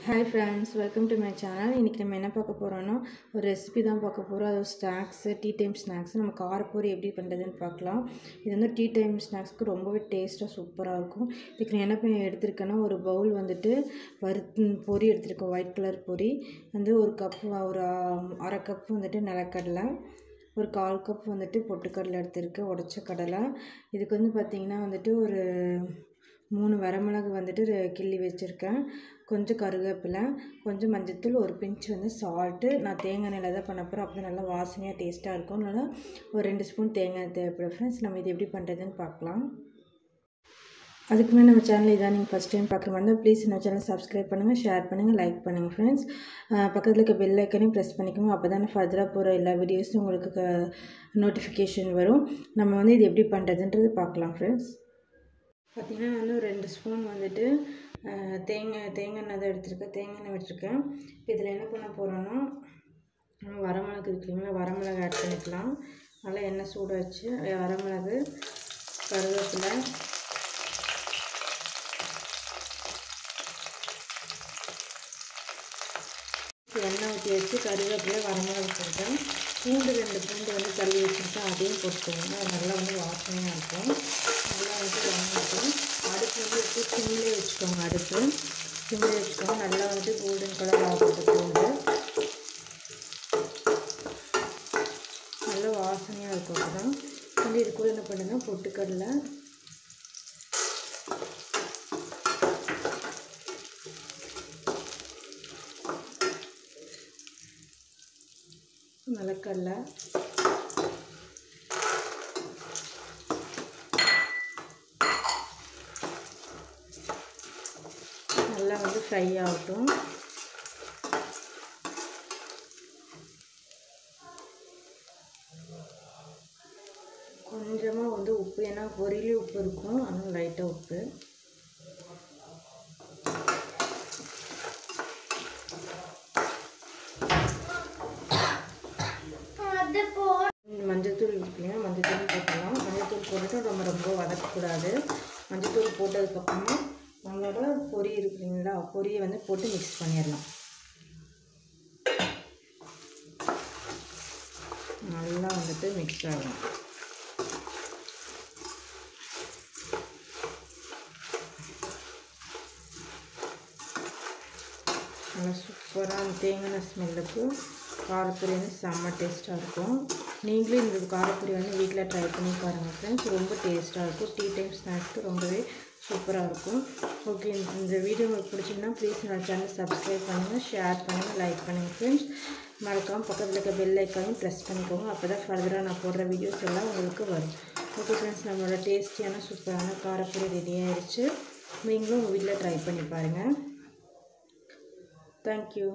Hi friends, welcome to my channel. இன்னைக்கு நம்ம என்ன பார்க்க போறோம்னா ஒரு ரெசிபி தான் பார்க்க போறோம். அது ஸ்நாக்ஸ், டீ டைம் ஸ்நாக்ஸ். நம்ம காரப்பொரி எப்படி பண்றதுன்னு பார்க்கலாம். இது வந்து டீ டைம் ஸ்நாக்ஸ்க்கு ரொம்பவே டேஸ்டா சூப்பரா இருக்கும். இதுக்கு நான் என்ன எடுத்துர்க்கேன்னா ஒரு பவுல் வந்துட்டு பொரி எடுத்துர்க்கேன். ஒயிட் கலர் பொரி. வந்து ஒரு கப் ஒரு 1/2 கப் வந்துட்டு நிலக்கடலை, ஒரு 1/4 கப் வந்துட்டு பொட்டுக்கடலை எடுத்துர்க்கேன், உடைச்ச கடலை. இதுக்கு வந்து பார்த்தீங்கன்னா வந்துட்டு ஒரு 3 வரமிளகு வந்துட்டு கிள்ளி வச்சுருக்கேன், கொஞ்சம் கருவேப்பிலை, கொஞ்சம் மஞ்சத்தூள், ஒரு பிஞ்ச் வந்து சால்ட்டு. நான் தேங்காய் எண்ணெயில் தான் பண்ண போகிறேன், அப்போ நல்லா வாசனையாக டேஸ்ட்டாக இருக்கும். அதனால் ஒரு 2 ஸ்பூன் தேங்காய் தேவைப்படும். ஃப்ரெண்ட்ஸ், நம்ம இது எப்படி பண்ணுறதுன்னு பார்க்கலாம். அதுக்கு முன்னாடி நம்ம சேனல் இதான் நீங்கள் ஃபஸ்ட் டைம் பார்க்குற மாதிரி இருந்தால் ப்ளீஸ் நம்ம சேனல் சப்ஸ்கிரைப் பண்ணுங்கள், ஷேர் பண்ணுங்கள், லைக் பண்ணுங்கள். ஃப்ரெண்ட்ஸ், பக்கத்தில் இருக்க பெல் ஐக்கனையும் ப்ரெஸ் பண்ணிக்கோங்க. அப்போ தான் ஃபர்தராக போகிற எல்லா வீடியோஸும் உங்களுக்கு நோட்டிஃபிகேஷன் வரும். நம்ம வந்து இது எப்படி பண்ணுறதுன்றது பார்க்கலாம். ஃப்ரெண்ட்ஸ், பார்த்திங்கன்னா நான் வந்து ஒரு 2 ஸ்பூன் வந்துட்டு தேங்காய் எண்ணெய் தான் எடுத்துருக்கேன், தேங்காய் எண்ணெய் விட்டுருக்கேன். இப்போ இதில் என்ன பண்ண போகிறோன்னா வரமிளகு இருக்குங்களா, வரமிளகு ஆட் பண்ணிக்கலாம். நல்லா எண்ணெய் சூடாச்சு. வரமிளகு, கருவேப்பிலை, எண்ணெய் ஊற்றி வச்சு கருவேப்பிலை, வரமிளகு போட்டேன். பூண்டு 2 பூண்டு வந்து தள்ளி வச்சுருக்கேன், அதையும் போட்டுக்கோங்க. அது நல்லா வந்து வாசனையாக இருக்கும். நல்லா வந்து வாங்கிட்டு அடுப்பு வந்து எடுத்து சிம்மிலே வச்சுக்கோங்க. சிம்மிலே வச்சுக்கோங்க. நல்லா வந்து கோல்டன் கலர் ஆகப்பட்ட பூண்டு நல்லா வாசனையாக இருக்கும். அப்போதான் வந்து இது கூட என்ன பண்ணுன்னா பொட்டுக்கடலை, நிலக்கடலை, நல்லா வந்து ஃப்ரை ஆகட்டும். கொஞ்சமாக வந்து உப்பு, ஏன்னா பொரியிலே உப்பு இருக்கும், அதனால் லைட்டாக உப்பு. மஞ்சத்தூள் இருக்குங்க, மஞ்சத்தூள் போட்டுக்கலாம். மஞ்சத்தூள் போட்டுட்டு ரொம்ப வதக்கக்கூடாது. மஞ்சத்தூள் போட்டதுக்கப்புறமா நம்மளோட பொரி இருக்குங்களா, பொரியை வந்து போட்டு மிக்ஸ் பண்ணிடலாம். நல்லா வந்துட்டு மிக்ஸ் ஆகும். நல்லா சூப்பராக தேங்காய் ஸ்மெல்லுக்கு காரப்பொரி வந்து செம்ம டேஸ்ட்டாக இருக்கும். நீங்களும் இந்த காரப்பொரி வந்து வீட்டில் ட்ரை பண்ணி பாருங்கள் ஃப்ரெண்ட்ஸ், ரொம்ப டேஸ்ட்டாக இருக்கும். டீ டைம் ஸ்நாக்ஸ்க்கு ரொம்பவே சூப்பராக இருக்கும். ஓகே, இந்த வீடியோ உங்களுக்கு பிடிச்சிங்கன்னா ப்ளீஸ் நம்ம சேனல் சப்ஸ்கிரைப் பண்ணுங்கள், ஷேர் பண்ணுங்கள், லைக் பண்ணுங்கள். ஃப்ரெண்ட்ஸ், மறக்காமல் பக்கத்தில் இருக்க பெல் ஐக்கானையும் ப்ரெஸ் பண்ணிக்கோங்க. அப்போ தான் ஃபர்தராக நான் போடுற வீடியோஸ் எல்லாம் உங்களுக்கு வரும். ஓகே ஃப்ரெண்ட்ஸ், நம்மளோட டேஸ்டியான சூப்பரான காரப்பொரி ரெடி ஆகிடுச்சு. நீங்களும் உங்கள் வீட்டில் ட்ரை பண்ணி பாருங்கள். Thank you.